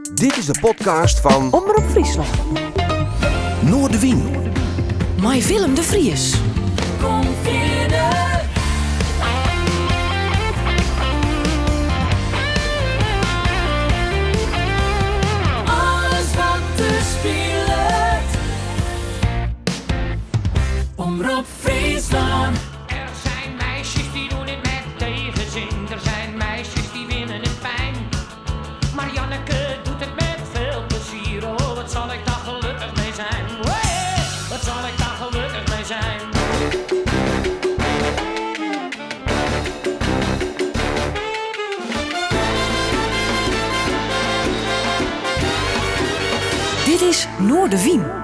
Dit is de podcast van Omroep Friesland. Noordewien. Met Willem de Vries. Kom verder. Alles wat te speelt. Omroep Friesland. Er zijn meisjes die doen het met tegenzin. Er zijn meisjes die winnen het fijn. Maar Janneke doet het met veel plezier. Oh, wat zal ik daar gelukkig mee zijn. Hey, wat zal ik daar gelukkig mee zijn. Dit is Noordewien.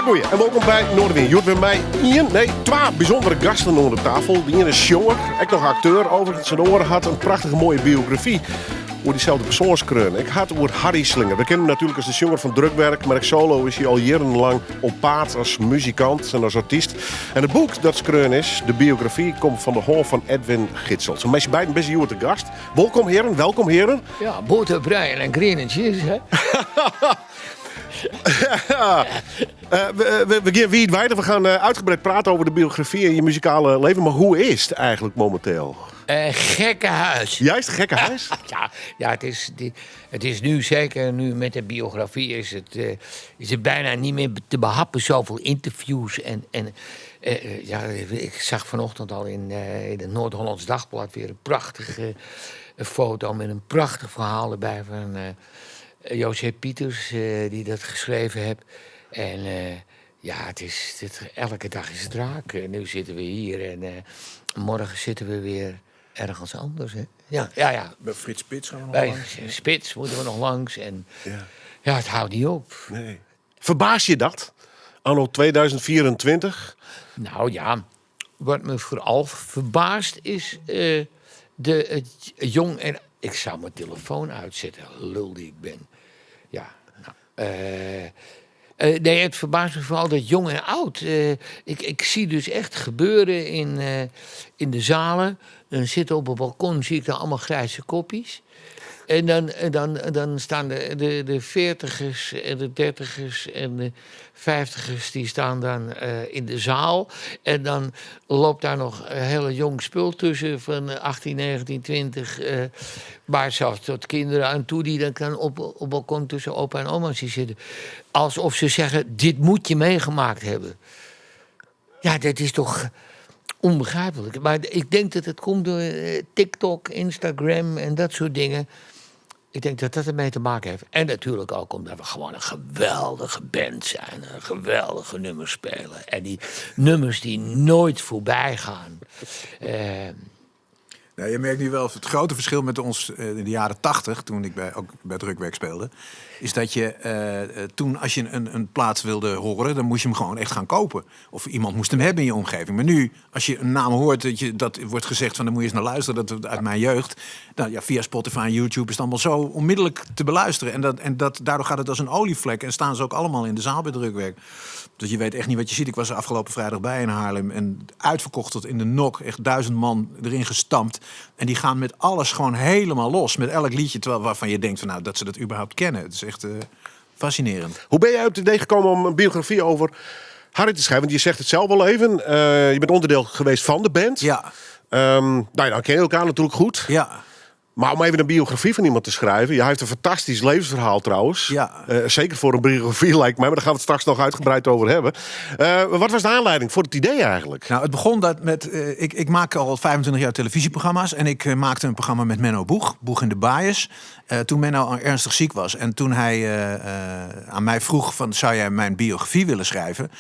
Goeie, en welkom bij Noordewien. Jort weer mij twee bijzondere gasten onder de tafel. Die ene is jonger, ik nog acteur. Overigens zijn oren had een prachtige mooie biografie over diezelfde persoonskreun. Ik had over Harry Slinger. We kennen hem natuurlijk als de zanger van Drukwerk, maar solo is hij al jarenlang op paard als muzikant en als artiest. En het boek dat skreun is, de biografie, komt van de hand van Edwin Gitsels. Een meisje beiden best hier te gast. Welkom heren. Ja, boterbreien en grenetjes, hè? We gaan wie het wijden. We gaan uitgebreid praten over de biografie en je muzikale leven. Maar hoe is het eigenlijk momenteel? Gekkenhuis. Juist, gekke huis? Ja, het is nu, zeker nu met de biografie, is het bijna niet meer te behappen. Zoveel interviews. Ik zag vanochtend al in het Noord-Hollands Dagblad weer een prachtige foto met een prachtig verhaal erbij van José Pieters, die dat geschreven heeft. En elke dag is het raak. Nu zitten we hier en morgen zitten we weer ergens anders. Hè? Ja. Bij Frits Spits gaan we nog Bij langs. Spits moeten we nog langs. En Ja. het houdt niet op. Nee. Verbaas je dat? Anno 2024? Nou ja, wat me vooral verbaast is het jong en... Ik zou mijn telefoon uitzetten, lul die ik ben. Ja, nou... nee, het verbaast me vooral dat jong en oud. Ik zie dus echt gebeuren in de zalen. Dan zitten op het balkon, zie ik dan allemaal grijze kopjes. En dan staan de 40ers en de 30ers en de 50ers... die staan dan in de zaal. En dan loopt daar nog een hele jong spul tussen van 18, 19, 20... maar zelfs tot kinderen aan toe die dan kan op balkon tussen opa en oma zien zitten. Alsof ze zeggen, dit moet je meegemaakt hebben. Ja, dat is toch onbegrijpelijk. Maar ik denk dat het komt door TikTok, Instagram en dat soort dingen. Ik denk dat dat ermee te maken heeft. En natuurlijk ook omdat we gewoon een geweldige band zijn. Een geweldige nummers spelen. En die nummers die nooit voorbij gaan. Nou, je merkt nu wel het grote verschil met ons in de jaren 80, toen ik ook bij Drukwerk speelde, is dat je toen als je een plaat wilde horen, dan moest je hem gewoon echt gaan kopen. Of iemand moest hem hebben in je omgeving. Maar nu, als je een naam hoort, dat wordt gezegd van, dan moet je eens naar luisteren, dat uit mijn jeugd. Nou ja, via Spotify en YouTube is het allemaal zo onmiddellijk te beluisteren. En daardoor gaat het als een olievlek en staan ze ook allemaal in de zaal bij Drukwerk. Dus je weet echt niet wat je ziet. Ik was er afgelopen vrijdag bij in Haarlem en uitverkocht tot in de nok. Echt 1000 man erin gestampt. En die gaan met alles gewoon helemaal los. Met elk liedje, waarvan je denkt van, nou, dat ze dat überhaupt kennen. Het is echt fascinerend. Hoe ben jij op het idee gekomen om een biografie over Harry te schrijven? Want je zegt het zelf al even. Je bent onderdeel geweest van de band. Ja. Dan ken je elkaar natuurlijk goed. Ja. Maar om even een biografie van iemand te schrijven... Hij heeft een fantastisch levensverhaal trouwens. Ja. Zeker voor een biografie lijkt mij. Maar daar gaan we het straks nog uitgebreid over hebben. Wat was de aanleiding voor het idee eigenlijk? Nou, het begon met... Ik maak al 25 jaar televisieprogramma's. En ik maakte een programma met Menno Boeg in de Bias. Toen Menno ernstig ziek was. En toen hij aan mij vroeg van, zou jij mijn biografie willen schrijven?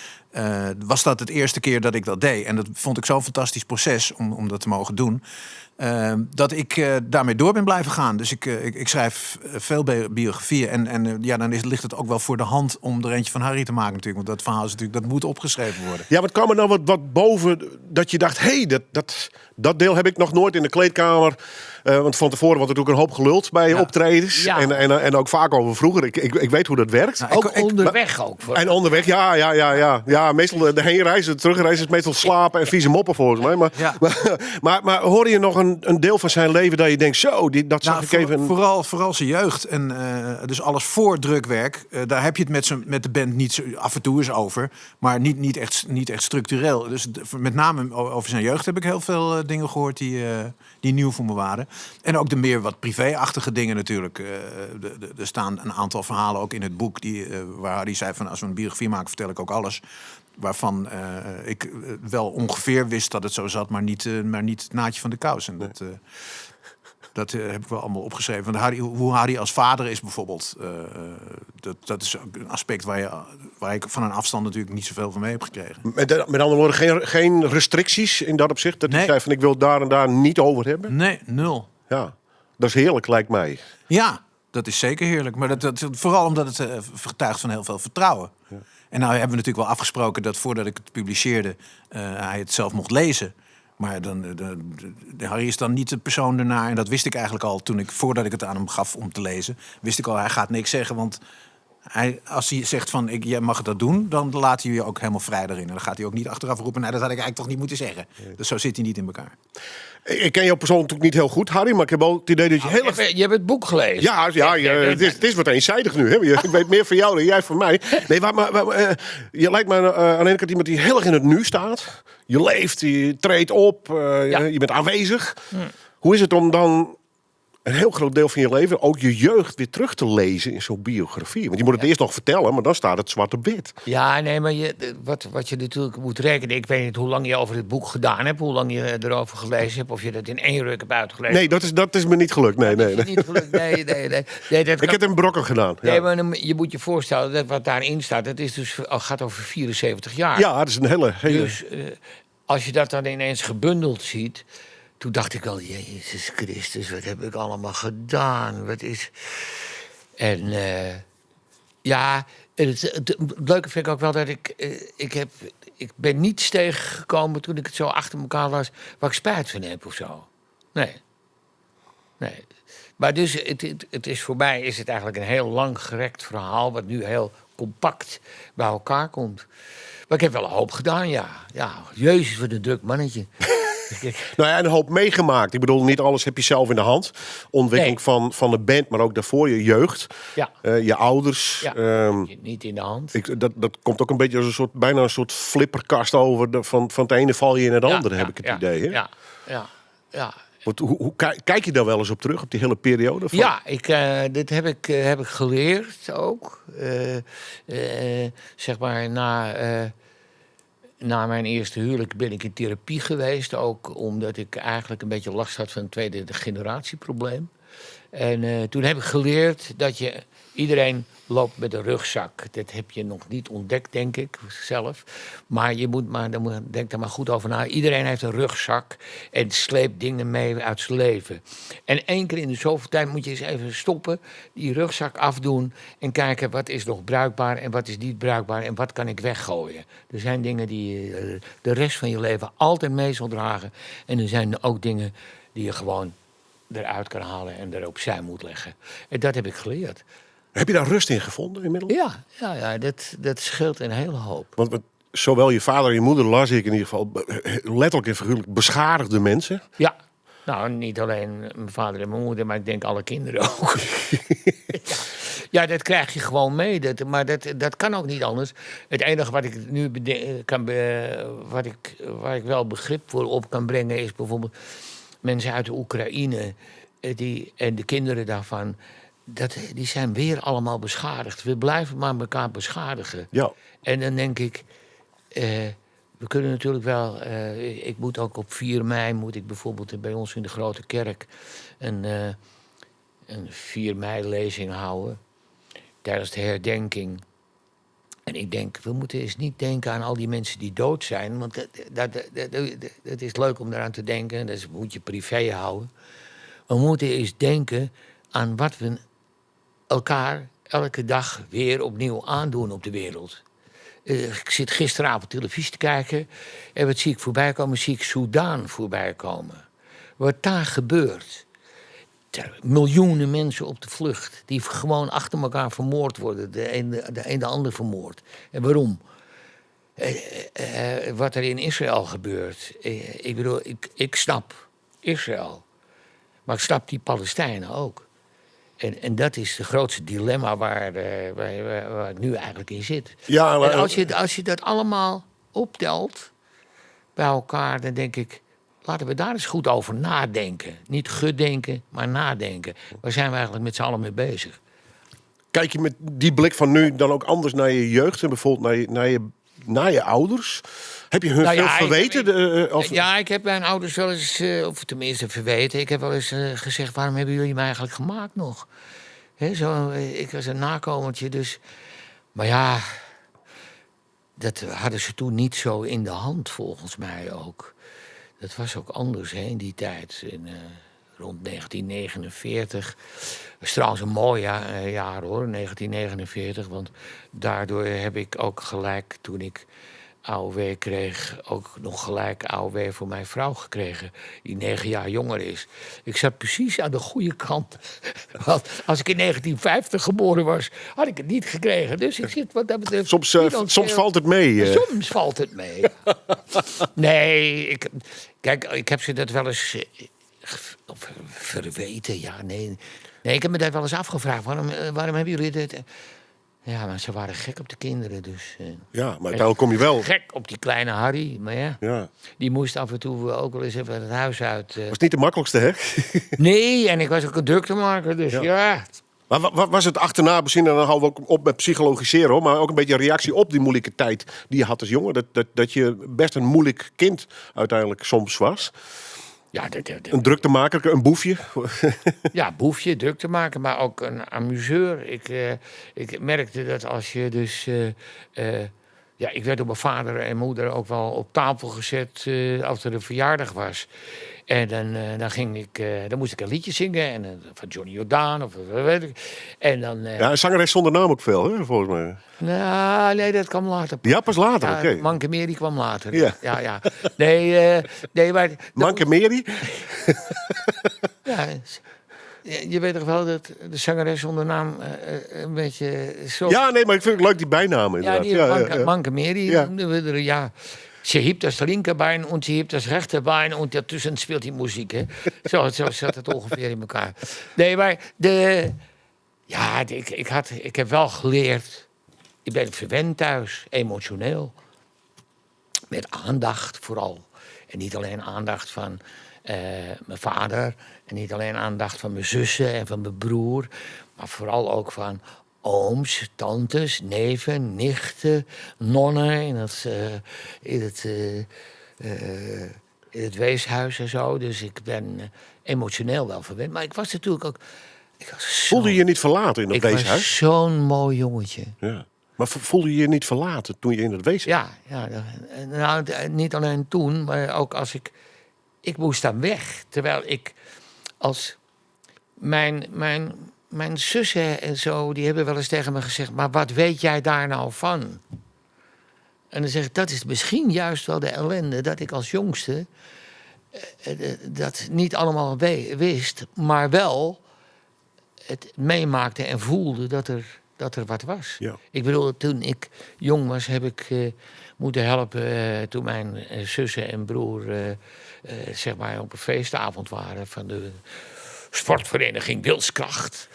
Was dat het eerste keer dat ik dat deed. En dat vond ik zo'n fantastisch proces om dat te mogen doen. Dat ik daarmee door ben blijven gaan. Dus ik schrijf veel biografieën. En dan ligt het ook wel voor de hand om er eentje van Harry te maken natuurlijk. Want dat verhaal is natuurlijk, dat moet opgeschreven worden. Ja, wat kwam er nou wat boven dat je dacht... dat deel heb ik nog nooit in de kleedkamer Want van tevoren wordt er natuurlijk een hoop geluld bij optredens. Ja. En ook vaak over vroeger. Ik weet hoe dat werkt. Nou, Ook onderweg ook. En onderweg, ja. Meestal de heenreis, de terugreis is meestal slapen en vieze moppen volgens mij. Maar hoorde je nog een deel van zijn leven dat je denkt, zo, dat zag ik even... Vooral zijn jeugd. En dus alles voor drukwerk. Daar heb je het met de band niet zo, af en toe eens over. Maar niet echt structureel. Dus met name over zijn jeugd heb ik heel veel dingen gehoord die nieuw voor me waren. En ook de meer wat privé-achtige dingen natuurlijk. Er staan een aantal verhalen ook in het boek waar Harry zei van als we een biografie maken vertel ik ook alles. Waarvan ik wel ongeveer wist dat het zo zat, maar niet het naadje van de kous. En dat heb ik wel allemaal opgeschreven. Want hoe Harry als vader is bijvoorbeeld. Dat is ook een aspect waar ik van een afstand natuurlijk niet zoveel van mee heb gekregen. Met andere woorden, geen restricties in dat opzicht? Dat hij zei van ik wil daar en daar niet over hebben? Nee, 0. Ja, dat is heerlijk lijkt mij. Ja, dat is zeker heerlijk. Maar dat vooral omdat het getuigt van heel veel vertrouwen. Ja. En nou hebben we natuurlijk wel afgesproken dat voordat ik het publiceerde... hij het zelf mocht lezen. Maar Harry is dan niet de persoon daarna. En dat wist ik eigenlijk al voordat ik het aan hem gaf om te lezen. Wist ik al, hij gaat niks zeggen. Want als hij zegt van, jij mag dat doen... dan laat hij je ook helemaal vrij daarin. En dan gaat hij ook niet achteraf roepen... nou, dat had ik eigenlijk toch niet moeten zeggen. Ja. Dus zo zit hij niet in elkaar. Ik ken jou persoonlijk natuurlijk niet heel goed, Harry... maar ik heb wel het idee dat je heel erg... Je hebt het boek gelezen. Ja, het is wat eenzijdig nu. Hè? Ik weet meer van jou dan jij van mij. Nee, maar je lijkt me aan de ene kant iemand die heel erg in het nu staat. Je leeft, je treedt op, je bent aanwezig. Hoe is het om dan een heel groot deel van je leven... ook je jeugd weer terug te lezen in zo'n biografie? Want je moet het eerst nog vertellen, maar dan staat het zwart op wit. Ja, nee, maar wat je natuurlijk moet rekenen... ik weet niet hoe lang je over het boek gedaan hebt... hoe lang je erover gelezen hebt... of je dat in 1 ruk hebt uitgelezen. Nee, dat is me niet gelukt. Nee. Niet gelukt. Nee, ik heb het in brokken gedaan. Nee, maar je moet je voorstellen dat wat daarin staat... het is dus, gaat over 74 jaar. Ja, dat is een hele... Dus als je dat dan ineens gebundeld ziet... Toen dacht ik al, Jezus Christus, wat heb ik allemaal gedaan? Wat is... En het leuke vind ik ook wel dat ik ben niets tegengekomen toen ik het zo achter elkaar las... waar ik spijt van heb of zo. Nee. Maar dus, het is voor mij is het eigenlijk een heel lang gerekt verhaal... wat nu heel compact bij elkaar komt. Maar ik heb wel een hoop gedaan, ja. Jezus, wat een druk mannetje. Nou ja, een hoop meegemaakt. Ik bedoel, niet alles heb je zelf in de hand. Ontwikkeling van de band, maar ook daarvoor je jeugd. Ja. Je ouders. Ja, niet in de hand. Dat komt ook een beetje als bijna een soort flipperkast over. Van het ene val je in het andere, heb ik het idee. Hè? Ja. Hoe kijk je daar wel eens op terug, op die hele periode? Ja, dit heb ik geleerd ook. Zeg maar, na mijn eerste huwelijk ben ik in therapie geweest. Ook omdat ik eigenlijk een beetje last had van een tweede generatie probleem. En toen heb ik geleerd dat iedereen loopt met een rugzak. Dat heb je nog niet ontdekt, denk ik, zelf. Maar denk er maar goed over na. Iedereen heeft een rugzak en sleept dingen mee uit zijn leven. En 1 keer in de zoveel tijd moet je eens even stoppen, die rugzak afdoen en kijken wat is nog bruikbaar en wat is niet bruikbaar en wat kan ik weggooien. Er zijn dingen die je de rest van je leven altijd mee zal dragen. En er zijn ook dingen die je gewoon eruit kan halen en er opzij moet leggen. En dat heb ik geleerd. Heb je daar rust in gevonden inmiddels? Ja, dat scheelt een hele hoop. Want zowel je vader en je moeder las ik in ieder geval letterlijk en figuurlijk beschadigde mensen. Ja, nou niet alleen mijn vader en mijn moeder, maar ik denk alle kinderen ook. Ja, dat krijg je gewoon mee. Maar dat kan ook niet anders. Het enige wat ik nu waar ik wel begrip voor op kan brengen is bijvoorbeeld mensen uit de Oekraïne en de kinderen daarvan. Die zijn weer allemaal beschadigd. We blijven maar elkaar beschadigen. Ja. En dan denk ik, we kunnen natuurlijk wel... ik moet ook op 4 mei, bijvoorbeeld bij ons in de Grote Kerk... een 4 mei-lezing houden tijdens de herdenking. En ik denk, we moeten eens niet denken aan al die mensen die dood zijn. Want dat is leuk om daaraan te denken. Dat moet je privé houden. We moeten eens denken aan wat we elkaar elke dag weer opnieuw aandoen op de wereld. Ik zit gisteravond televisie te kijken en wat zie ik voorbij komen? Zie ik Soudaan voorbij komen. Wat daar gebeurt. miljoenen mensen op de vlucht. Die gewoon achter elkaar vermoord worden. De een de ander vermoord. En waarom? Wat er in Israël gebeurt. Ik bedoel, ik snap Israël. Maar ik snap die Palestijnen ook. En dat is het grootste dilemma waar ik nu eigenlijk in zit. Ja, maar, En als je dat allemaal optelt bij elkaar, dan denk ik, laten we daar eens goed over nadenken. Niet gedenken, maar nadenken. Waar zijn we eigenlijk met z'n allen mee bezig? kijk je met die blik van nu dan ook anders naar je jeugd en bijvoorbeeld naar je ouders? Heb je hun Nou ja, veel verweten? Ja, ik heb mijn ouders wel eens, of tenminste verweten... ik heb wel eens gezegd, waarom hebben jullie mij eigenlijk gemaakt nog? Ik was een nakomertje, dus... Maar ja, dat hadden ze toen niet zo in de hand, volgens mij ook. Dat was ook anders in die tijd, rond 1949. Dat is trouwens een mooi jaar hoor, 1949. Want daardoor heb ik ook gelijk, toen ik AOW kreeg, ook nog gelijk AOW voor mijn vrouw gekregen, die 9 jaar jonger is. Ik zat precies aan de goede kant. Want als ik in 1950 geboren was, had ik het niet gekregen. Dus ik zit wat dat betreft... Soms valt het mee. Soms valt het mee. Nee, ik heb ze dat wel eens verweten. Ja, nee, ik heb me dat wel eens afgevraagd. Waarom hebben jullie dit... Ja, maar ze waren gek op de kinderen, dus... Ja, maar uiteindelijk kom je wel. Gek op die kleine Harry, maar ja. Die moest af en toe ook wel eens even het huis uit. Was niet de makkelijkste, hè? Nee, en ik was ook een drukte dus ja. Maar wat was het achterna bezien? En dan houden we ook op met psychologiseren, hoor. Maar ook een beetje een reactie op die moeilijke tijd die je had als jongen. Dat je best een moeilijk kind uiteindelijk soms was. Ja, een druktemaker, een boefje. Ja, boefje, druktemaker, maar ook een amuseur. Ik merkte dat als je dus... ik werd door mijn vader en moeder ook wel op tafel gezet als er een verjaardag was. En dan moest ik een liedje zingen. En, van Johnny Jordaan of weet ik. En dan... Ja, een zangeres zonder naam ook veel, hè, volgens mij. Nou, nee, dat kwam later. Ja, pas later, Ja, oké. Mankemeri kwam later. Ja. Nee, maar... Mankemeri? Ja, je weet toch wel dat de zangeres zonder naam een beetje... Zo... Ja, nee, maar ik vind het leuk, die bijnamen. Ja, die Mankemeri. Ja. Ja. Ze hebt das linker Bein en ze hebt das rechter Bein en daartussen speelt die muziek. Hè? Zo zat het ongeveer in elkaar. Nee, maar ik heb wel geleerd. Ik ben verwend thuis, emotioneel. Met aandacht vooral. En niet alleen aandacht van mijn vader. En niet alleen aandacht van mijn zussen en van mijn broer. Maar vooral ook van ooms, tantes, neven, nichten, nonnen in het weeshuis en zo. Dus ik ben emotioneel wel verwend. Maar ik was natuurlijk ook... Voelde je je niet verlaten in dat weeshuis? Ik was zo'n mooi jongetje. Ja. Maar voelde je je niet verlaten toen je in het weeshuis? Ja. Nou, niet alleen toen, maar ook als ik moest dan weg. Terwijl ik als mijn zussen en zo, die hebben wel eens tegen me gezegd, maar wat weet jij daar nou van? En dan zeg ik, dat is misschien juist wel de ellende, dat ik als jongste dat niet allemaal wist, maar wel het meemaakte en voelde dat er wat was. Ja. Ik bedoel, toen ik jong was, heb ik moeten helpen toen mijn zussen en broer zeg maar op een feestavond waren van de sportvereniging Wilskracht.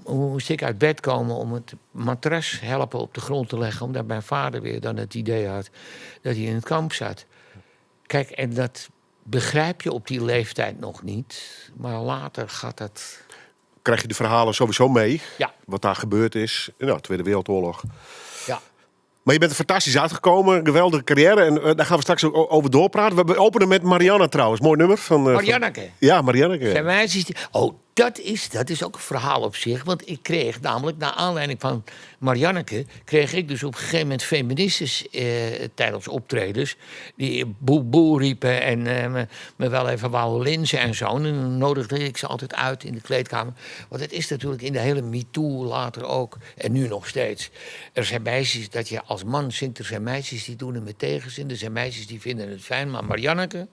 Moest ik uit bed komen om het matras helpen op de grond te leggen, omdat mijn vader weer dan het idee had dat hij in het kamp zat. Kijk, en dat begrijp je op die leeftijd nog niet, maar later gaat dat... Krijg je de verhalen sowieso mee, Ja. wat daar gebeurd is in de Tweede Wereldoorlog. Ja. Maar je bent er fantastisch uitgekomen, geweldige carrière. En daar gaan we straks ook over doorpraten. We openen met Marianne trouwens, mooi nummer. Marianneke. Ja, Marianneke. Zijn meisjes die... Oh, dat is ook een verhaal op zich. Want ik kreeg namelijk, naar aanleiding van Marianneke, kreeg ik dus op een gegeven moment feministes tijdens optredens die boe riepen en me wel even wouden linzen en zo. En dan nodigde ik ze altijd uit in de kleedkamer. Want het is natuurlijk in de hele MeToo later ook, en nu nog steeds. Er zijn meisjes dat je als man zingt, er zijn meisjes die doen het met tegenzin, er zijn meisjes die vinden het fijn, maar Marianneke...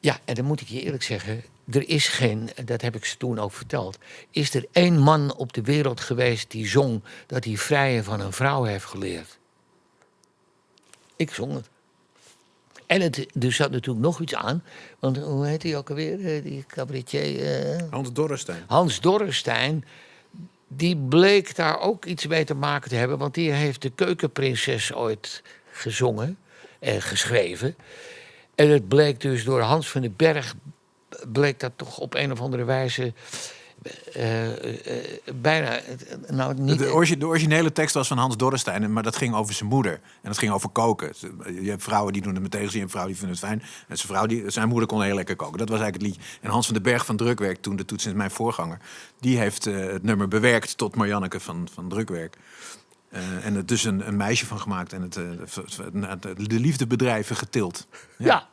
Ja, en dan moet ik je eerlijk zeggen, er is geen, dat heb ik ze toen ook verteld... is er één man op de wereld geweest die zong... dat hij vrijen van een vrouw heeft geleerd. Ik zong het. En er zat natuurlijk nog iets aan. Want hoe heet hij ook alweer? Die cabaretier... Hans Dorrestein. Hans Dorrestein... die bleek daar ook iets mee te maken te hebben... want die heeft de Keukenprinses ooit gezongen en geschreven. En het bleek dus door Hans van den Berg... bleek dat toch op een of andere wijze... bijna... Nou, niet... De originele tekst was van Hans Dorrestein, maar dat ging over zijn moeder. En dat ging over koken. Je hebt vrouwen die doen het met tegenzin, en vrouwen die vinden het fijn. En zijn moeder kon heel lekker koken. Dat was eigenlijk het liedje. En Hans van den Berg van Drukwerk, toen de toetsend mijn voorganger... die heeft het nummer bewerkt tot Marianneke van Drukwerk. En er dus een meisje van gemaakt en de liefdebedrijven getild. Ja.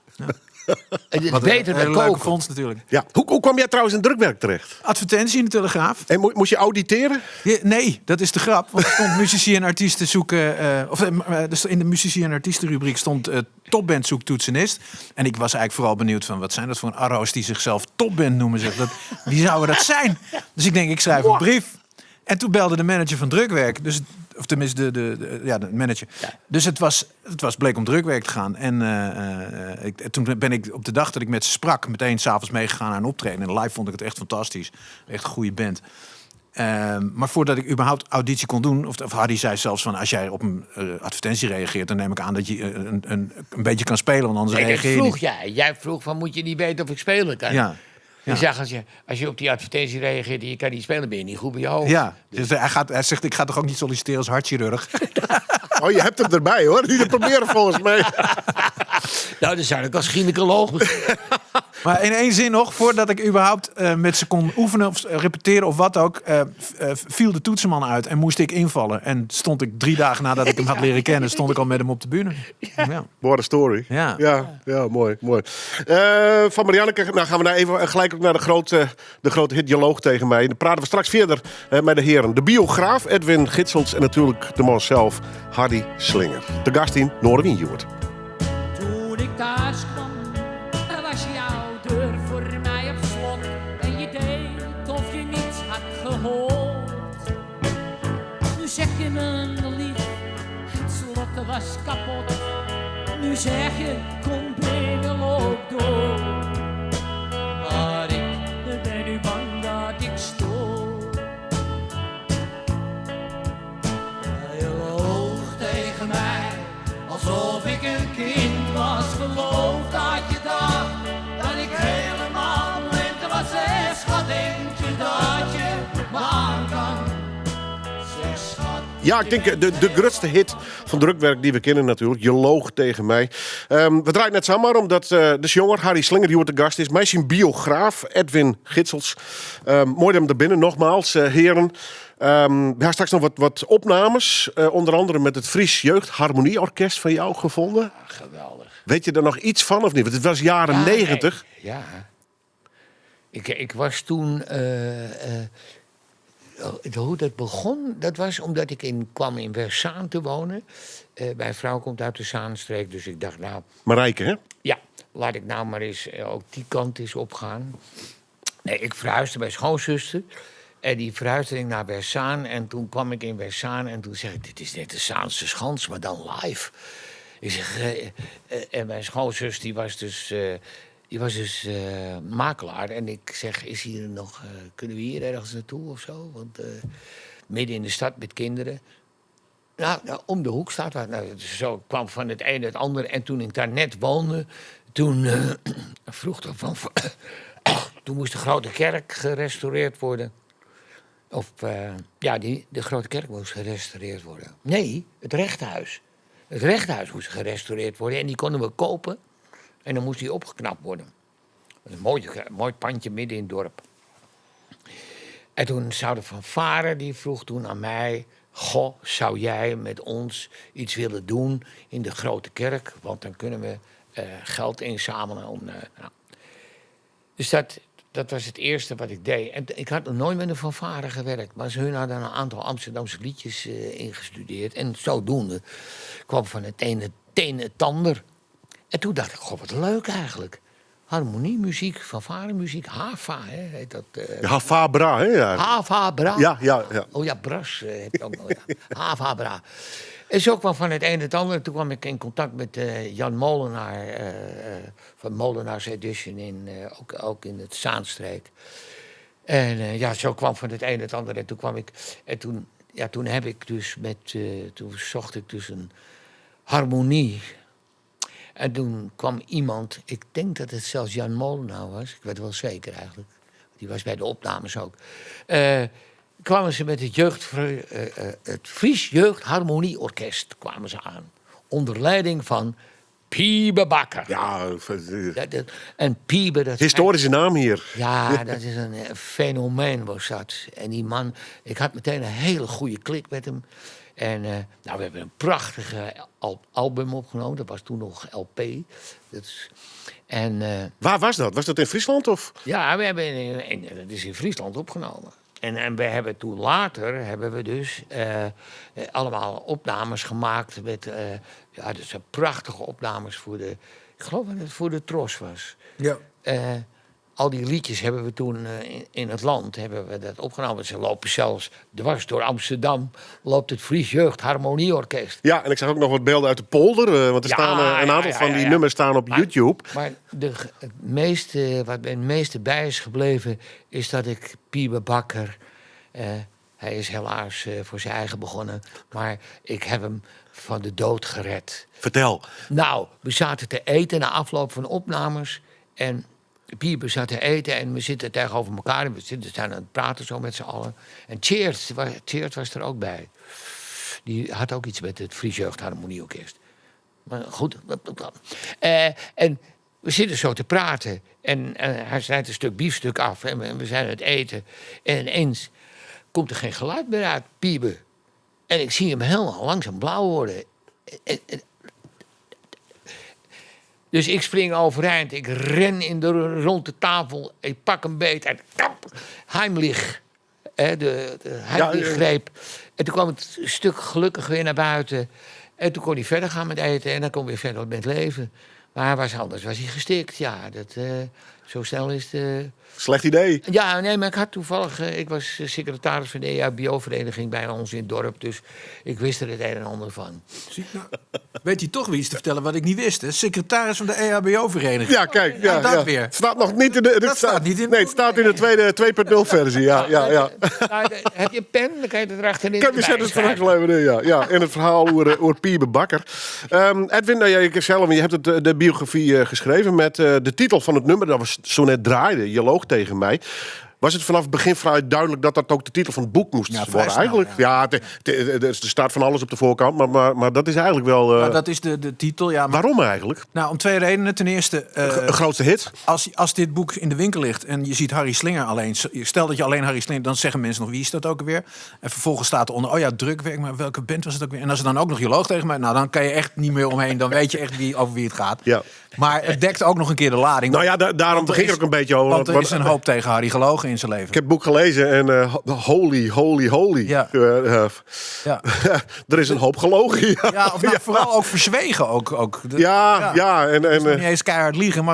En het Wat beter een dan leuke koken. fonds natuurlijk. Ja. Hoe kwam jij trouwens in Drukwerk terecht? Advertentie in de Telegraaf. En moest je auditeren? Ja, nee, dat is de grap. Want er stond muzici en artiesten zoeken... dus in de muzici en artiestenrubriek stond topband zoekt toetsenist. En ik was eigenlijk vooral benieuwd van... wat zijn dat voor een arro's die zichzelf topband noemen? Wie zouden dat zijn? Dus ik denk, ik schrijf een brief. En toen belde de manager van Drukwerk. Dus, of tenminste de manager. Ja. Dus het bleek om Drukwerk te gaan. En toen ben ik op de dag dat ik met ze sprak... meteen 's avonds meegegaan naar een optreden. En live vond ik het echt fantastisch. Echt een goede band. Maar voordat ik überhaupt auditie kon doen... of Hardy zei zelfs van... als jij op een advertentie reageert... dan neem ik aan dat je een beetje kan spelen. Want anders reageer je niet. Jij vroeg van, moet je niet weten of ik spelen kan? Ja. Je zegt, als je op die advertentie reageert en je kan niet spelen... ben je niet goed bij je hoofd. Ja, dus hij zegt, ik ga toch ook niet solliciteren als hartchirurg? Oh, je hebt hem erbij, hoor. Die proberen volgens mij. Nou, dan zou ik als gynaecoloog... Maar in één zin nog, voordat ik überhaupt met ze kon oefenen of repeteren of wat ook... viel de toetsenman uit en moest ik invallen. En stond ik 3 dagen nadat ik hem had leren kennen... stond ik al met hem op de bühne. Ja. What a story. Ja. Ja, mooi. Van Marianneke gaan we nou even gelijk ook naar de grote hit Dialoog tegen mij. Dan praten we straks verder met de heren. De biograaf Edwin Gitsels en natuurlijk de man zelf, Hardy Slinger. De gast in Noorderwien, Joert. Toen ik thuis kwam, was jouw deur voor mij op slot. En je deed of je niets had gehoord. Nu zeg je me lief, het slot was kapot. Nu zeg je, kom binnen, loop door. Maar ik ben nu bang dat ik stoor. Je loog tegen mij, alsof ik een kind was. Geloof dat je dacht dat ik helemaal blind was. Zeg, schat, denk je dat je me aan kan? Zeg, schat. Ja, ik denk de grootste hit van Drukwerk die we kennen natuurlijk. Je loog tegen mij. We draaien net samen omdat de jonger Hardy Slinger die wordt de gast is. Mij is een biograaf, Edwin Gitsels. Mooi dat hem er binnen, nogmaals, heren. We hebben straks nog wat opnames. Onder andere met het Fries Jeugdharmonieorkest van jou gevonden. Geweldig. Weet je er nog iets van of niet? Want het was jaren 90. Nee. Ja. Ik was toen... hoe dat begon, dat was omdat ik kwam in Werzaan te wonen. Mijn vrouw komt uit de Zaanstreek, dus ik dacht, nou... Marijke, hè? Ja, laat ik nou maar eens ook die kant eens opgaan. Nee, ik verhuisde bij schoonzuster. En die verhuisde ik naar Werzaan. En toen kwam ik in Werzaan en toen zei ik... dit is net de Zaanse Schans, maar dan live. Ik zeg... en mijn schoonzus, die was dus makelaar. En ik zeg, is hier nog... kunnen we hier ergens naartoe of zo? Want midden in de stad met kinderen... Nou, om de hoek staat waar. Nou, zo kwam van het een het ander. En toen ik daar net woonde... toen vroeg er van... toen moest de Grote Kerk gerestaureerd worden. Of, de Grote Kerk moest gerestaureerd worden. Nee, het rechthuis. Het rechthuis moest gerestaureerd worden. En die konden we kopen. En dan moest die opgeknapt worden. Een mooi pandje midden in het dorp. En toen zou de fanfare, die vroeg toen aan mij... Goh, zou jij met ons iets willen doen in de Grote Kerk? Want dan kunnen we geld inzamelen om... Dus dat was het eerste wat ik deed. En ik had nog nooit met een fanfare gewerkt. Maar hun hadden een aantal Amsterdamse liedjes ingestudeerd. En zodoende kwam van het ene het ander. En toen dacht ik, goh, wat leuk eigenlijk. harmoniemuziek, fanfaremuziek, HAVA, hè, heet dat. Hava Bra, hè? Ja. HAVA, Bra. Ja. Oh ja, Bras heb je ook nog. Ja. HAVA, Bra. En zo kwam van het een het ander. Toen kwam ik in contact met Jan Molenaar van Molenaars Edition, ook in het Zaanstreek. En zo kwam van het een het ander. En toen kwam ik. En toen heb ik dus toen zocht ik dus een harmonie. En toen kwam iemand, ik denk dat het zelfs Jan Molenaar was. Ik weet het wel zeker eigenlijk. Die was bij de opnames ook. Kwamen ze met het Fries Jeugdharmonieorkest kwamen ze aan. Onder leiding van Piebe Bakker. Ja, En Piebe... Dat historische naam hier. Ja, dat is een fenomeen was dat. En die man, ik had meteen een hele goede klik met hem. En we hebben een prachtige album opgenomen. Dat was toen nog LP. Waar was dat? Was dat in Friesland? Of? Ja, we hebben dat is in Friesland opgenomen. En we hebben toen later dus allemaal opnames gemaakt met dus prachtige opnames ik geloof dat het voor de Tros was. Ja. Al die liedjes hebben we toen in het land hebben we dat opgenomen. Ze lopen zelfs dwars door Amsterdam loopt het Fries Jeugdharmonieorkest. Ja, en ik zag ook nog wat beelden uit de polder. Want er staan een aantal van die nummers staan op YouTube. Maar wat mij het meeste bij is gebleven is dat ik Piebe Bakker... hij is helaas voor zijn eigen begonnen. Maar ik heb hem van de dood gered. Vertel. Nou, we zaten te eten na afloop van opnames. En Piebe zat te eten en we zitten tegenover elkaar. En we zijn aan het praten zo met z'n allen. En Tjeerd was er ook bij. Die had ook iets met het Fries Jeugdharmonieorkest. Maar goed. En we zitten zo te praten. En hij snijdt een stuk biefstuk af. En we zijn aan het eten. En ineens komt er geen geluid meer uit, Piebe. En ik zie hem helemaal langzaam blauw worden. Dus ik spring overeind. Ik ren rond de tafel. Ik pak een beet. En Heimlich. De Heimlich-greep. En toen kwam het stuk gelukkig weer naar buiten. En toen kon hij verder gaan met eten. En dan kon hij weer verder met leven. Maar anders was hij gestikt. Ja, zo snel is het... Slecht idee. Ja, nee, maar ik had toevallig... ik was secretaris van de EHBO-vereniging bij ons in het dorp. Dus ik wist er het een en ander van. Weet je toch weer iets te vertellen wat ik niet wist? Hè? Secretaris van de EHBO-vereniging. Ja, kijk. Ja. Weer. Het staat nog niet in de... Dat staat niet in... Nee, het staat in de tweede 2.0-versie. Ja. Heb je een pen? Dan kan je het erachterin. Ik heb je zet het straks even in, ja. In het verhaal over Piebe Bakker. Edwin, je hebt de biografie geschreven met de titel van het nummer. Dat was Zo net draaide. Je loog tegen mij. Was het vanaf het begin vrij duidelijk dat dat ook de titel van het boek moest worden? Eigenlijk? Er staat van alles op de voorkant, maar dat is eigenlijk wel... Nou, dat is de titel, ja. Maar... Waarom eigenlijk? Nou, om twee redenen. Ten eerste... Een grootste hit? Als dit boek in de winkel ligt en je ziet Harry Slinger alleen... Stel dat je alleen Harry Slinger... Dan zeggen mensen nog, wie is dat ook weer? En vervolgens staat er onder, drukwerk, maar welke band was het ook weer? En als er dan ook nog je loog tegen mij... Nou, dan kan je echt niet meer omheen. Dan weet je echt over wie het gaat. Ja. Maar het dekt ook nog een keer de lading. Nou ja, daarom begin ik ook een beetje over. Want er is een hoop tegen Harry gelogen in zijn leven. Ik heb het boek gelezen en holy. Ja. Er is een hoop gelogen. Vooral ook verzwegen. Ook. En niet eens keihard liegen,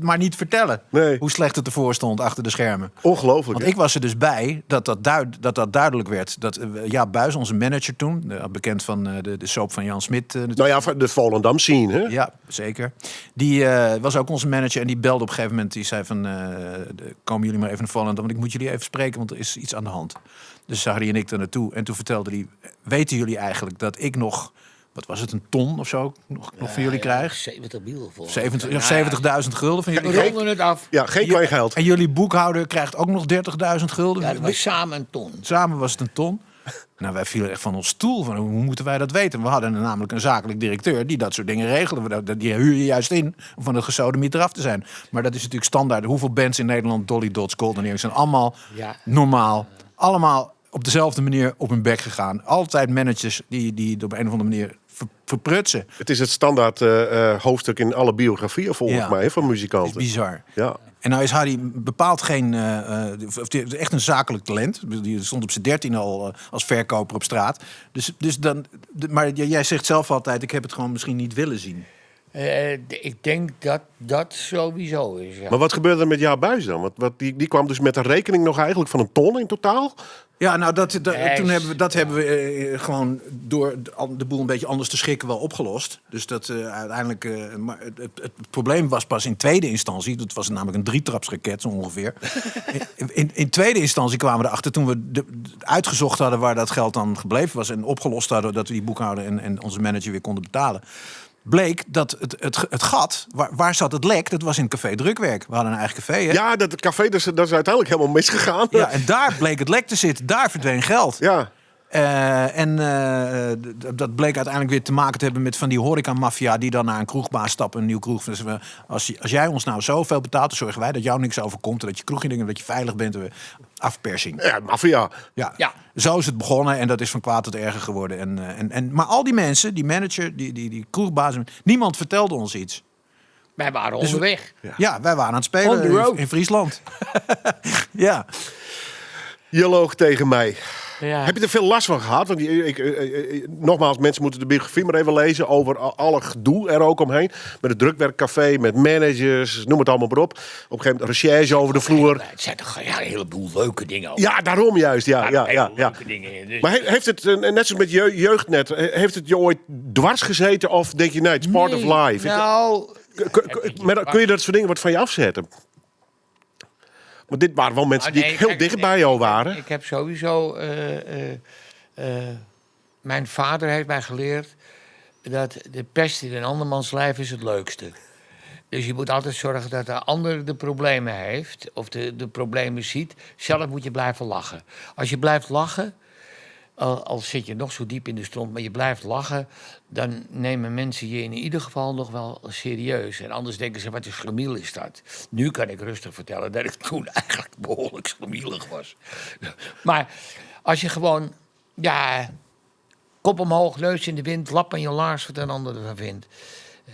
maar niet vertellen. Nee. Hoe slecht het ervoor stond achter de schermen. Ongelooflijk. Want ik was er dus bij dat duidelijk werd. Dat Jaap Buijs, onze manager toen, bekend van de soap van Jan Smit. De Volendam scene, hè? Ja, zeker. Die was ook onze manager en die belde op een gegeven moment. Die zei van, komen jullie maar even naar Volendam, want ik moet jullie even spreken, want er is iets aan de hand. Dus Harry en ik daar naartoe. En toen vertelde hij, weten jullie eigenlijk dat ik nog, wat was het, een ton of zo, nog van jullie krijg? 70 mil voor. 70.000 gulden van jullie. Ronden het af. Ja, geen klein geld. En jullie boekhouder krijgt ook nog 30.000 gulden. Ja, dat was samen een ton. Samen was het een ton. Nou, wij vielen echt van ons stoel. Van, hoe moeten wij dat weten? We hadden namelijk een zakelijk directeur die dat soort dingen regelde. Die huur je juist in om van de gesodemieter af te zijn. Maar dat is natuurlijk standaard. Hoeveel bands in Nederland, Dolly Dots, Golden Earrings, zijn allemaal normaal. Allemaal op dezelfde manier op hun bek gegaan. Altijd managers die op een of andere manier verprutsen. Het is het standaard hoofdstuk in alle biografieën volgens mij van muzikanten. Het is bizar. Ja. En nou is Harry bepaald geen... echt een zakelijk talent. Die stond op zijn 13 al als verkoper op straat. Dus dan, maar jij zegt zelf altijd, ik heb het gewoon misschien niet willen zien. Ik denk dat dat sowieso is, ja. Maar wat gebeurde er met jouw buis dan? Die kwam dus met een rekening nog eigenlijk van 1 ton in totaal? Ja, nou, Nee, toen hebben we gewoon door de boel een beetje anders te schikken wel opgelost. Dus dat uiteindelijk... maar het probleem was pas in tweede instantie. Dat was namelijk een 3-trapsraket zo ongeveer. in tweede instantie kwamen we erachter toen we uitgezocht hadden waar dat geld dan gebleven was. En opgelost hadden dat we die boekhouder en onze manager weer konden betalen. Bleek dat het gat, waar zat het lek, dat was in het café Drukwerk. We hadden een eigen café, hè? Ja, dat café dat is uiteindelijk helemaal misgegaan. Ja, en daar bleek het lek te zitten. Daar verdween geld. Ja. Dat bleek uiteindelijk weer te maken te hebben met van die horecamafia die dan naar een kroegbaas stappen, een nieuw kroeg. Dus als jij ons nou zoveel betaalt, dan zorgen wij dat jou niks overkomt. Dat je kroegje dat je veilig bent. Afpersing. Ja, maffia. Ja. Zo is het begonnen en dat is van kwaad tot erger geworden. Maar al die mensen, die manager, die kroegbaas, niemand vertelde ons iets. Wij waren onderweg. Ja, wij waren aan het On the spelen road. in Friesland. Ja. Je loog tegen mij. Ja. Heb je er veel last van gehad? Want nogmaals, mensen moeten de biografie maar even lezen over alle gedoe er ook omheen. Met het drukwerkcafé, met managers, noem het allemaal maar op. Op een gegeven moment recherche over de vloer. Het zijn toch een heleboel leuke dingen ook. Ja, daarom juist. Ja. Leuke dingen. Dus Maar heeft het, net zoals met jeugdnet, heeft het je ooit dwars gezeten? Of denk je, nee, it's part of life? Nou, Kun je dat soort dingen wat van je afzetten? Maar dit waren wel mensen die heel dicht bij jou waren. Ik heb sowieso... mijn vader heeft mij geleerd dat de pest in een andermans lijf is het leukste. Dus je moet altijd zorgen dat de ander de problemen heeft, of de problemen ziet. Zelf moet je blijven lachen. Als je blijft lachen, al zit je nog zo diep in de stront, maar je blijft lachen, dan nemen mensen je in ieder geval nog wel serieus. En anders denken ze, wat een schlemiel is dat? Nu kan ik rustig vertellen dat ik toen eigenlijk behoorlijk schlemielig was. Maar als je gewoon, kop omhoog, neus in de wind, lap aan je laars wat een ander ervan vindt.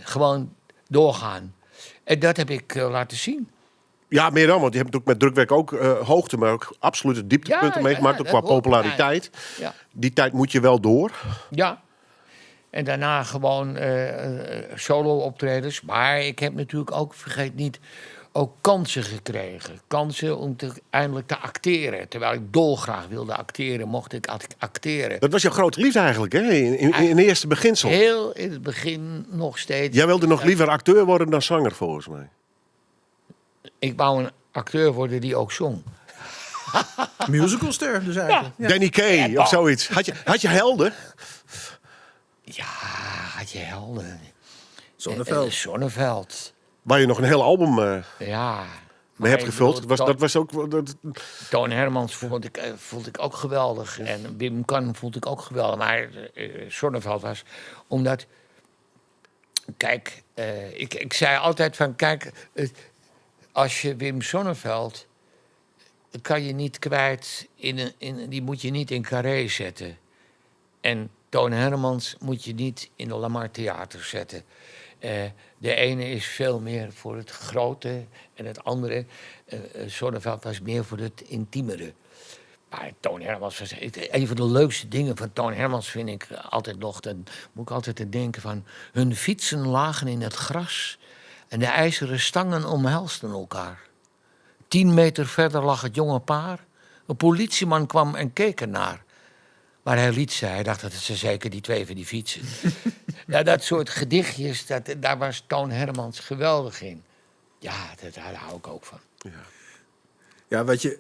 Gewoon doorgaan. En dat heb ik laten zien. Ja, meer dan, want je hebt natuurlijk met drukwerk ook hoogte, maar ook absolute dieptepunten meegemaakt, ook dat qua hoort populariteit. Ja. Die tijd moet je wel door. Ja. En daarna gewoon solo-optredens. Maar ik heb natuurlijk ook, vergeet niet, ook kansen gekregen. Kansen om eindelijk te acteren. Terwijl ik dolgraag wilde acteren, mocht ik acteren. Dat was jouw grote liefde eigenlijk, hè? In de eerste beginsel. Heel in het begin nog steeds. Jij wilde nog liever acteur worden dan zanger, volgens mij. Ik wou een acteur worden die ook zong. Musicalster dus eigenlijk. Ja. Danny Kaye of zoiets. Had je helden? Ja, had je helden. Zonneveld. Zonneveld. Waar je nog een heel album Ja. mee hebt gevuld. Dat was ook... Toon Hermans vond ik ook geweldig. En Wim Kan vond ik ook geweldig. Maar Zonneveld was... Omdat... Kijk, ik zei altijd van... Kijk, als je Wim Zonneveld... kan je niet kwijt... die moet je niet in Carré zetten. En Toon Hermans moet je niet in de Lamar Theater zetten. De ene is veel meer voor het grote en het andere, Zonneveld, was meer voor het intiemere. Maar Toon Hermans was een van de leukste dingen van Toon Hermans, vind ik altijd nog. Dan moet ik altijd te denken van, hun fietsen lagen in het gras en de ijzeren stangen omhelsten elkaar. 10 meter verder lag het jonge paar. Een politieman kwam en keek ernaar. Maar hij liet ze. Hij dacht dat het ze zeker die 2 van die fietsen. Ja, dat soort gedichtjes, daar was Toon Hermans geweldig in. Ja, daar hou ik ook van. Ja, weet je,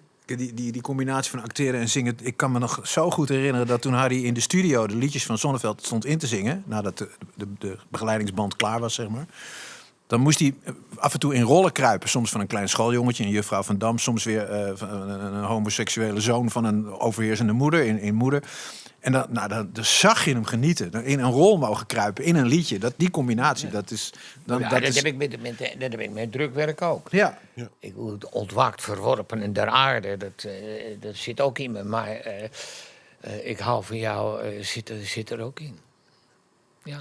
die combinatie van acteren en zingen... Ik kan me nog zo goed herinneren dat toen Harry in de studio... de liedjes van Zonneveld stond in te zingen... nadat de begeleidingsband klaar was, zeg maar... Dan moest hij af en toe in rollen kruipen. Soms van een klein schooljongetje, een juffrouw van Dam. Soms weer van een homoseksuele zoon van een overheersende moeder in Moeder. En dan zag je hem genieten. In een rol mogen kruipen, in een liedje. Die combinatie, dat is... Dat heb ik met drukwerk ook. Ja. Ik ontwaakt, verworpen en der aarde. Dat zit ook in me. Maar ik hou van jou, zit er ook in. Ja.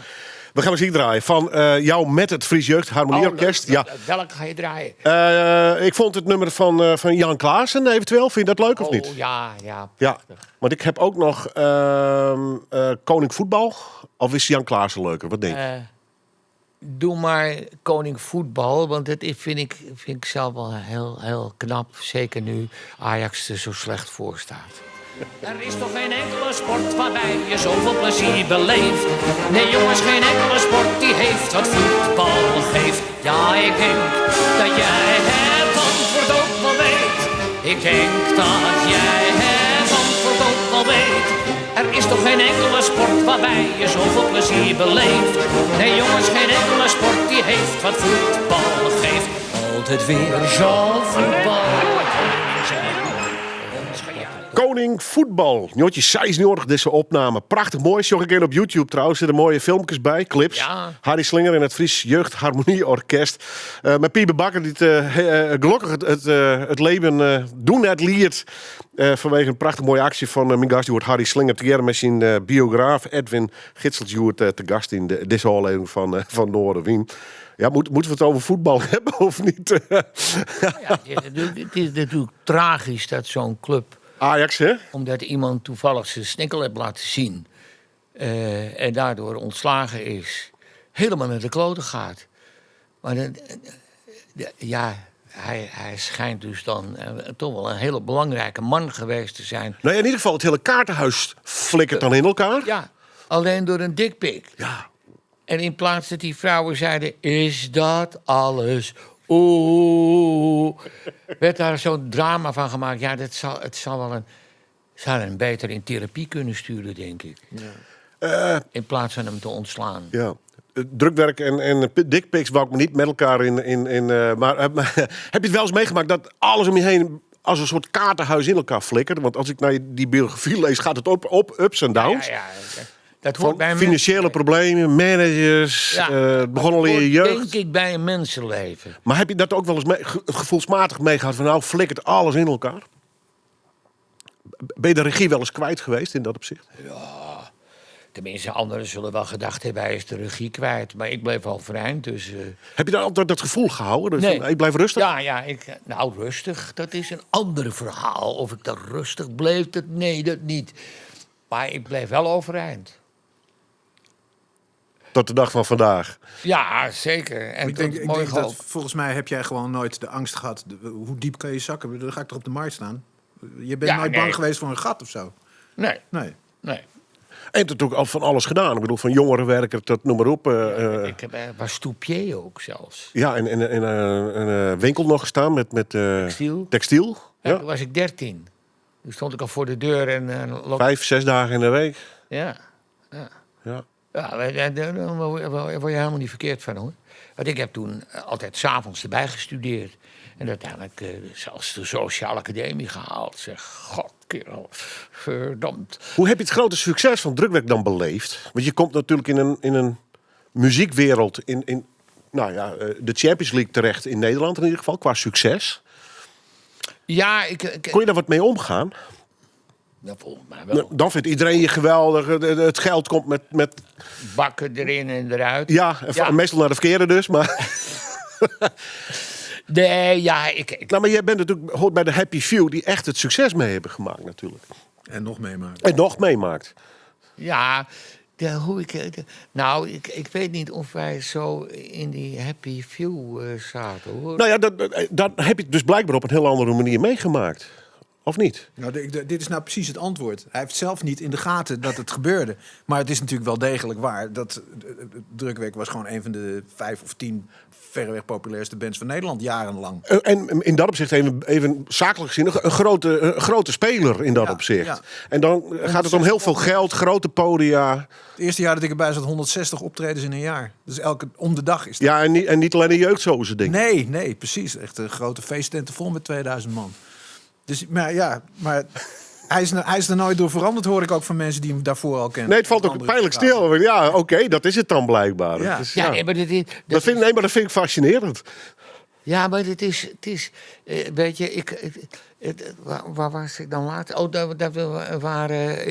We gaan muziek draaien van jou met het Fries Jeugd Harmonieorkest. Welke ga je draaien? Ik vond het nummer van Jan Klaassen eventueel. Vind je dat leuk of niet? Ja. Ja, want ik heb ook nog Koning Voetbal. Of is Jan Klaassen leuker? Wat denk je? doe maar koning voetbal. Want dat vind ik zelf wel heel knap. Zeker nu Ajax er zo slecht voor staat. Er is toch geen enkele sport waarbij je zoveel plezier beleeft. Nee jongens, geen enkele sport die heeft wat voetbal geeft. Ja, ik denk dat jij het antwoord ook wel weet. Ik denk dat jij het antwoord ook wel weet. Er is toch geen enkele sport waarbij je zoveel plezier beleeft. Nee jongens, geen enkele sport die heeft wat voetbal geeft. Altijd weer zo voetbal. Koning voetbal. Njotje 96 deze opname. Prachtig mooi. Zag ik in op YouTube trouwens. Er zitten mooie filmpjes bij, clips. Ja. Harry Slinger en het Fries Jeugdharmonieorkest. Met Piebe Bakker die gelukkig het leven doen net liert. Vanwege een prachtig mooie actie van mijn gast. Die wordt Harry Slinger tegeer met zijn biograaf Edwin Gitseltjoert te gast in deze aflevering van Noorderwien. Ja, moeten we het over voetbal hebben of niet? Ja, het is natuurlijk tragisch dat zo'n club... Ajax, hè? Omdat iemand toevallig zijn snikkel heeft laten zien. En daardoor ontslagen is. Helemaal naar de kloten gaat. Maar hij schijnt dus dan toch wel een hele belangrijke man geweest te zijn. Nou ja, in ieder geval, het hele kaartenhuis flikkert dan in elkaar. Ja, alleen door een dikpik. Ja. En in plaats dat die vrouwen zeiden, is dat alles? Oeh. Werd daar zo'n drama van gemaakt. Ja, het zal wel een beter in therapie kunnen sturen, denk ik. Ja. In plaats van hem te ontslaan. Ja. Drukwerk en dickpics wou ik me niet met elkaar in maar heb je het wel eens meegemaakt dat alles om je heen als een soort kaartenhuis in elkaar flikkert? Want als ik naar die biografie lees, gaat het op ups en downs. Ja. Dat hoort bij financiële problemen, managers, het begon al in je jeugd. Denk ik bij een mensenleven. Maar heb je dat ook wel eens gevoelsmatig meegehad van nou flikkert alles in elkaar? Ben je de regie wel eens kwijt geweest in dat opzicht? Ja, tenminste, anderen zullen wel gedacht hebben, hij is de regie kwijt. Maar ik bleef al overeind, dus... Heb je dan altijd dat gevoel gehouden? Nee. Van, ik blijf rustig? Ja, rustig, dat is een ander verhaal. Of ik dan rustig bleef, nee, dat niet. Maar ik bleef wel overeind. Tot de dag van vandaag. Ja, zeker. En Ik denk dat volgens mij heb jij gewoon nooit de angst gehad. Hoe diep kan je zakken? Dan ga ik toch op de markt staan? Je bent nooit bang geweest voor een gat of zo? Nee. En natuurlijk al van alles gedaan. Ik bedoel, van jongerenwerker tot noem maar op. Ik was stoupier ook zelfs. Ja, en een winkel nog gestaan met textiel. Ja. Toen was ik 13. Toen stond ik al voor de deur en... 5, 6 dagen in de week. Ja. Ja, daar word je helemaal niet verkeerd van, hoor. Want ik heb toen altijd 's avonds erbij gestudeerd. En uiteindelijk zelfs de sociale academie gehaald. Zeg, god, kerel, verdomd. Hoe heb je het grote succes van Drukwerk dan beleefd? Want je komt natuurlijk in een muziekwereld, in de Champions League terecht in Nederland in ieder geval, qua succes. Ja, Kon je daar wat mee omgaan? Ja, volgens mij wel. Dan vindt iedereen je geweldig. Het geld komt met... Bakken erin en eruit. Ja, meestal naar de verkeerde dus, maar... Nee, ja, Nou, maar jij bent natuurlijk, hoort bij de Happy Few die echt het succes mee hebben gemaakt natuurlijk. En nog meemaakt. En nog meemaakt. Ja, ik weet niet of wij zo in die Happy Few zaten, hoor. Nou ja, dat heb je dus blijkbaar op een heel andere manier meegemaakt. Of niet? Nou, dit is nou precies het antwoord. Hij heeft zelf niet in de gaten dat het gebeurde. Maar het is natuurlijk wel degelijk waar. Dat Drukwerk was gewoon een van de 5 of 10 verreweg populairste bands van Nederland jarenlang. En in dat opzicht even zakelijk gezien een grote speler in dat opzicht. Ja. En dan gaat het om heel veel geld, grote podia. Het eerste jaar dat ik erbij zat, 160 optredens in een jaar. Dus om de dag is dat. Ja, en niet alleen de jeugdzozen, denk ik. Nee, precies. Echt een grote feesttenten vol met 2000 man. Dus, maar hij is er nooit door veranderd, hoor ik ook van mensen die hem daarvoor al kennen. Nee, het valt ook pijnlijk stil. Ja, oké, dat is het dan blijkbaar. Ja. Dus, maar dat vind ik fascinerend. Ja, maar het is weet je, waar was ik dan later? Oh, dat we waren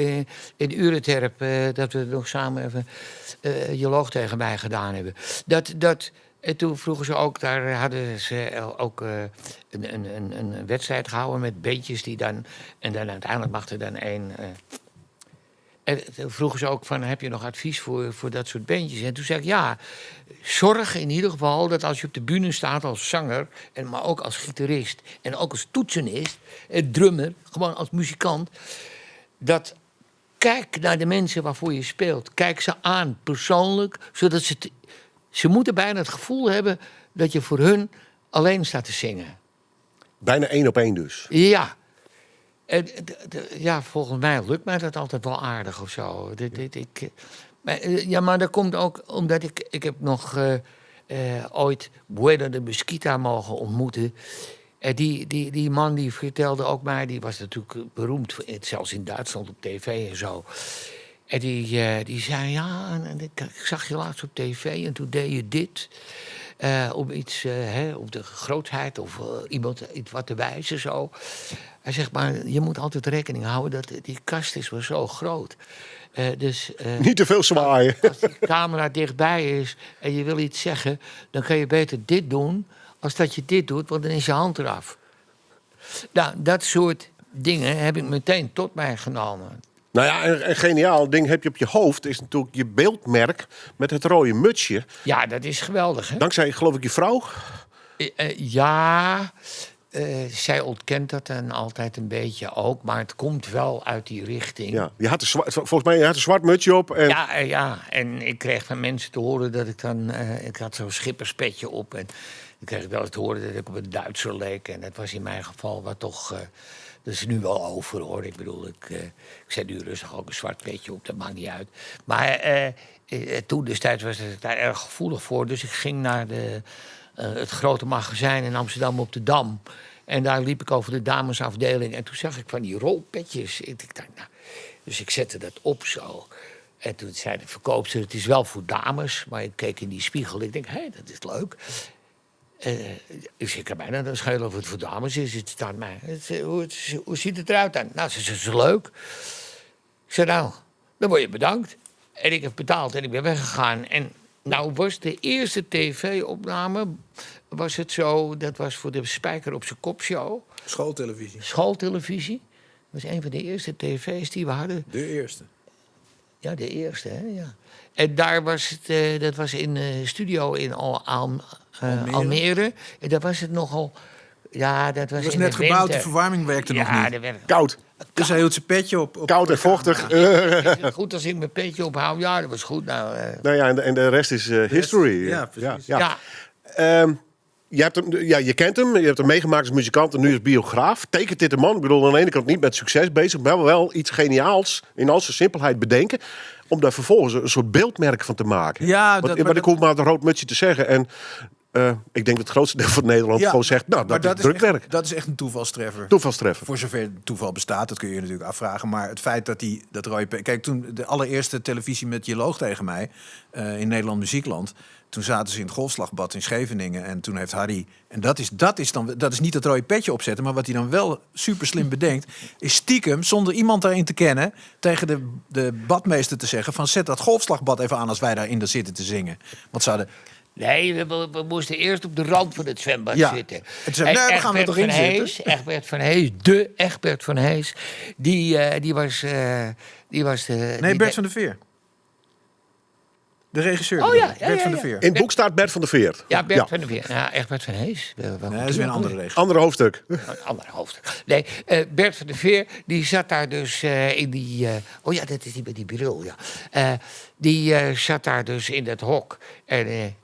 in Ureterp, dat we nog samen even je loog tegen mij gedaan hebben. En toen vroegen ze ook, daar hadden ze ook een wedstrijd gehouden met beetjes die dan... En dan uiteindelijk mag er dan En toen vroegen ze ook van, heb je nog advies voor dat soort bandjes? En toen zei ik, ja, zorg in ieder geval dat als je op de bühne staat als zanger... maar ook als gitarist en ook als toetsenist, drummer, gewoon als muzikant... dat kijk naar de mensen waarvoor je speelt. Kijk ze aan, persoonlijk, zodat ze moeten bijna het gevoel hebben... dat je voor hun alleen staat te zingen. Bijna 1 op 1 dus. Ja. En, ja, volgens mij lukt mij dat altijd wel aardig of zo. Maar dat komt ook omdat ik heb nog ooit Buena de Mesquita mogen ontmoeten. Die man die vertelde ook mij, die was natuurlijk beroemd, zelfs in Duitsland op tv en zo. En die zei, ja, ik zag je laatst op tv en toen deed je dit. Om iets, op de grootheid of iemand iets wat te wijzen zo. Hij zegt, maar je moet altijd rekening houden dat die kast is wel zo groot. Niet te veel zwaaien. Als die camera dichtbij is en je wil iets zeggen... dan kan je beter dit doen als dat je dit doet, want dan is je hand eraf. Nou, dat soort dingen heb ik meteen tot mij genomen. Nou ja, een geniaal ding heb je op je hoofd... is natuurlijk je beeldmerk met het rode mutsje. Ja, dat is geweldig, hè? Dankzij, geloof ik, je vrouw? Ja, zij ontkent dat dan altijd een beetje ook. Maar het komt wel uit die richting. Ja, volgens mij had een zwart mutsje op. En... Ja, en ik kreeg van mensen te horen dat ik dan... ik had zo'n schipperspetje op. En dan kreeg ik wel eens te horen dat ik op een Duitser leek. En dat was in mijn geval wat toch... dat is nu wel over, hoor. Ik bedoel, ik zet nu rustig ook een zwart petje op. Dat maakt niet uit. Maar toen destijds was ik daar erg gevoelig voor. Dus ik ging naar het grote magazijn in Amsterdam op de Dam. En daar liep ik over de damesafdeling. En toen zag ik van die rolpetjes. Ik dacht, nou, dus ik zette dat op zo. En toen zei de verkoopster, het is wel voor dames. Maar ik keek in die spiegel. Ik denk, hé, dat is leuk. Ik kan bijna dan schelen of het voor dames is. Het staat mij. Hoe ziet het eruit dan? Nou, ze zei, leuk. Ik zei, nou, dan word je bedankt. En ik heb betaald en ik ben weggegaan. En nou was de eerste tv-opname... was het zo, dat was voor de Spijker op zijn kop show. Schooltelevisie. Dat was een van de eerste tv's die we hadden. De eerste. Ja, de eerste, hè, ja. En daar was het, dat was in de studio in Almere. En daar was het nogal... Ja, dat was Het was in net de gebouwd, winter. de verwarming werkte nog Ja, niet. dat werd Koud. Dus hij hield zijn petje op. Koud en vochtig. Is het goed als ik mijn petje ophoud? Ja, dat was goed. Nou, Nou ja, en de rest is history. Ja, precies. Ja. Je kent hem, je hebt hem meegemaakt als muzikant en nu als biograaf. Tekent dit een man? Ik bedoel, aan de ene kant niet met succes bezig, maar wel iets geniaals in al zijn simpelheid bedenken. Om daar vervolgens een soort beeldmerk van te maken. Ja, Want ik hoef maar een rood mutsje te zeggen. En ik denk dat het grootste deel van Nederland gewoon zegt, nou, dat is drukwerk. Dat is echt een toevalstreffer. Toevalstreffer. Voor zover toeval bestaat, dat kun je je natuurlijk afvragen. Maar het feit dat dat rode... Kijk, toen de allereerste televisie met Je loog tegen mij... in Nederland Muziekland... Toen zaten ze in het golfslagbad in Scheveningen. En toen heeft Harry... En dat is niet het rode petje opzetten... maar wat hij dan wel super slim bedenkt... is stiekem, zonder iemand daarin te kennen... tegen de badmeester te zeggen... van zet dat golfslagbad even aan als wij daarin zitten te zingen. Want ze hadden... nee, we moesten eerst op de rand van het zwembad Ja. zitten. En toen zei, nee, we gaan er toch in zitten? Egbert van Hees, de Egbert van Hees... die was de... Nee, Bert van der Veer. De regisseur. Oh ja, Bert van der Veer. In het boek staat Bert van der Veer. Ja, Bert van der Veer. Ja, Egbert van Hees. Nee, dat is weer een andere regisseur. Andere hoofdstuk. Een ander hoofdstuk. Nee, Bert van der Veer, die zat daar dus in die... oh ja, dat is die met die bril, ja. Die zat daar dus in dat hok. En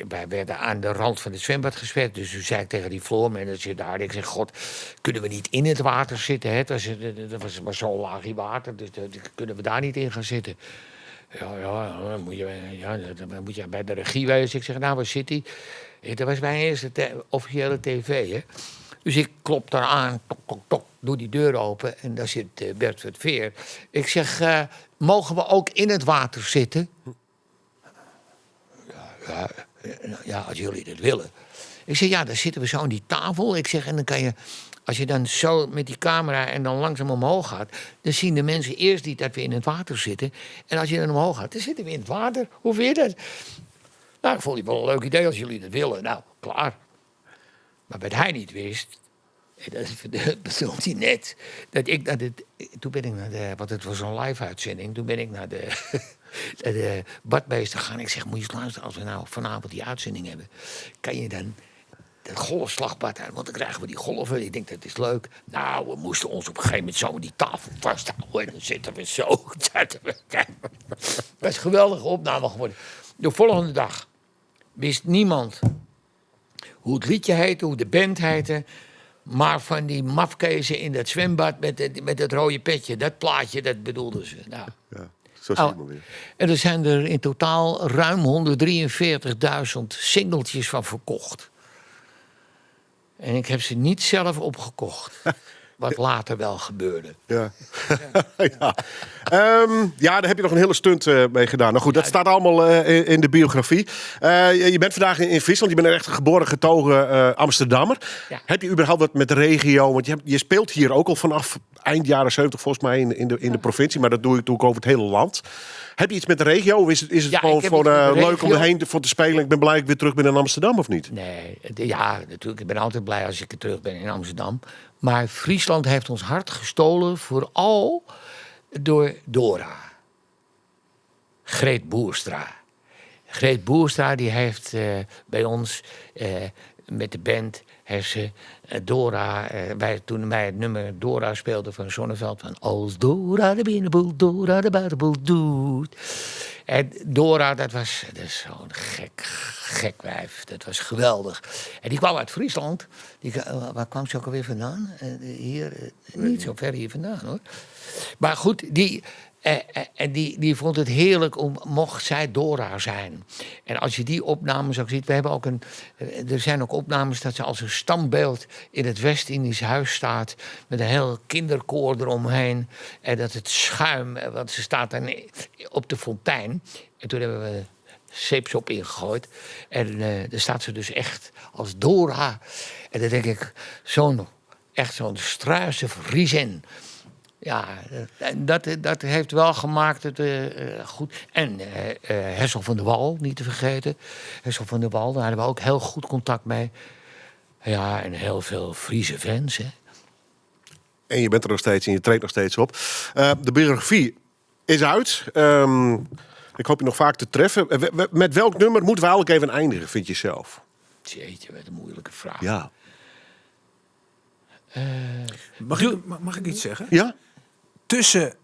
wij werden aan de rand van het zwembad gezet. Dus toen zei ik tegen die floormanager daar... Ik zeg, god, kunnen we niet in het water zitten? Hè? Dat was maar zo'n laagje water, dus kunnen we daar niet in gaan zitten? Ja, dan moet je bij de regie wezen. Ik zeg, nou, waar zit hij? Dat was mijn eerste officiële tv, hè. Dus ik klop daar aan, tok, tok, tok, doe die deur open... en daar zit Bert van der Veer. Ik zeg, mogen we ook in het water zitten? Ja, als jullie dat willen. Ik zeg, ja, dan zitten we zo aan die tafel. Ik zeg, en dan kan je... Als je dan zo met die camera en dan langzaam omhoog gaat... dan zien de mensen eerst niet dat we in het water zitten. En als je dan omhoog gaat, dan zitten we in het water. Hoe vind je dat? Nou, ik vond het wel een leuk idee als jullie dat willen. Nou, klaar. Maar wat hij niet wist... En dat bedoelt hij net. Dat ik naar toen ben ik naar de... Want het was een live-uitzending. Toen ben ik naar de badmeester gaan. Ik zeg, moet je eens luisteren, als we nou vanavond die uitzending hebben... kan je dan dat golfslagbad uit, want dan krijgen we die golven. Ik denk, dat is leuk. Nou, we moesten ons op een gegeven moment zo met die tafel vasthouden. En dan zitten we zo. Dat is een geweldige opname geworden. De volgende dag wist niemand hoe het liedje heette, hoe de band heette... Maar van die mafkezen in dat zwembad met het rode petje... dat plaatje, dat bedoelden ze. Nou. Ja, zo zie je maar weer. En er zijn er in totaal ruim 143.000 singeltjes van verkocht. En ik heb ze niet zelf opgekocht. Wat later wel gebeurde. Ja. Ja. Ja, daar heb je nog een hele stunt mee gedaan. Nou goed, dat staat allemaal in de biografie. Je bent vandaag in Friesland. Je bent een echt geboren getogen Amsterdammer. Ja. Heb je überhaupt wat met de regio? Want je speelt hier ook al vanaf eind jaren 70 volgens mij in de provincie. Maar dat doe ik over het hele land. Heb je iets met de regio? Of is het Ja, gewoon ik heb iets met de leuk om regio. erheen voor te spelen? Ik ben blij dat ik weer terug ben in Amsterdam, of niet? Nee, ja, natuurlijk. Ik ben altijd blij als ik er terug ben in Amsterdam. Maar Friesland heeft ons hart gestolen, vooral door Dora. Greet Boerstra. Greet Boerstra die heeft bij ons met de band... heeft ze Dora... toen wij het nummer Dora speelden van Zonneveld... van als Dora de binnenboel, Dora de buitenboel doet... En Dora, dat is zo'n gek wijf. Dat was geweldig. En die kwam uit Friesland. Waar kwam ze ook alweer vandaan? Hier, niet zo ver hier vandaan, hoor. Maar goed, die vond het heerlijk mocht zij Dora zijn. En als je die opnames ook ziet... er zijn ook opnames dat ze als een standbeeld... in het West-Indisch huis staat... met een heel kinderkoor eromheen. En dat het schuim... want ze staat dan op de fontein. En toen hebben we zeepsop ingegooid. En daar staat ze dus echt als Dora. En dan denk ik, zo'n struise Friesin... Ja, dat heeft wel gemaakt het goed. En Hessel van der Wal, niet te vergeten. Hessel van der Wal, daar hadden we ook heel goed contact mee. Ja, en heel veel Friese fans, hè. En je bent er nog steeds en je treedt nog steeds op. De biografie is uit. Ik hoop je nog vaak te treffen. Met welk nummer moeten we eigenlijk even eindigen, vind je zelf? Jeetje, wat een moeilijke vraag. Ja. Mag ik iets zeggen? Ja? Tussen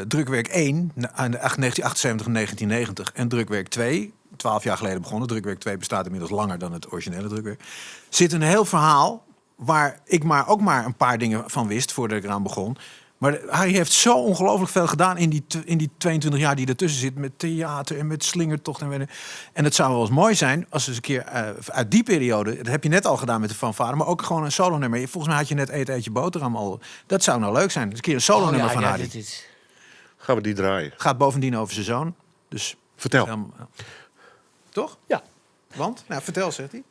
drukwerk 1 aan de 1978 en 1990 en drukwerk 2, 12 jaar geleden begonnen. Drukwerk 2 bestaat inmiddels langer dan het originele drukwerk. Zit een heel verhaal waar ik ook maar een paar dingen van wist voordat ik eraan begon. Maar hij heeft zo ongelooflijk veel gedaan in die 22 jaar die ertussen zit. Met theater en met slingertocht. En het zou wel eens mooi zijn als eens een keer uit die periode... dat heb je net al gedaan met de fanfare, maar ook gewoon een solo-nummer. Volgens mij had je net Eetje Boterham al. Dat zou nou leuk zijn. Dus een keer een solo-nummer van haar. Gaan we die draaien? Gaat bovendien over zijn zoon. Dus Vertel. Toch? Ja. Want? Nou, vertel, zegt hij.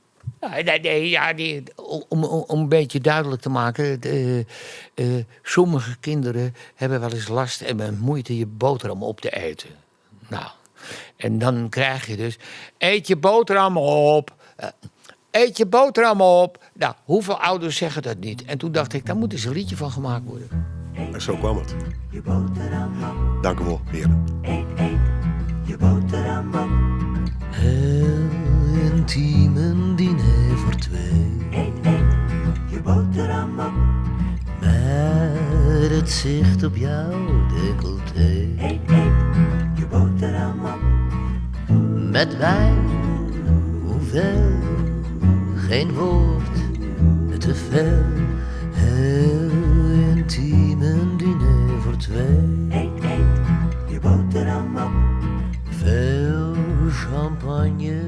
Om een beetje duidelijk te maken... sommige kinderen hebben wel eens last en met moeite je boterham op te eten. Nou, en dan krijg je dus... Eet je boterham op. Eet je boterham op. Nou, hoeveel ouders zeggen dat niet? En toen dacht ik, daar moet eens een liedje van gemaakt worden. En zo kwam het. Dank u wel, heren. Heel intiem een diner voor twee. Je boterham op. Met het zicht op jouw decolleté. Je boterham op. Met wijn, hoeveel? Geen woord te veel. Heel intiem een diner voor twee. Je boterham op. Veel champagne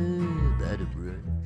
bij de brunch.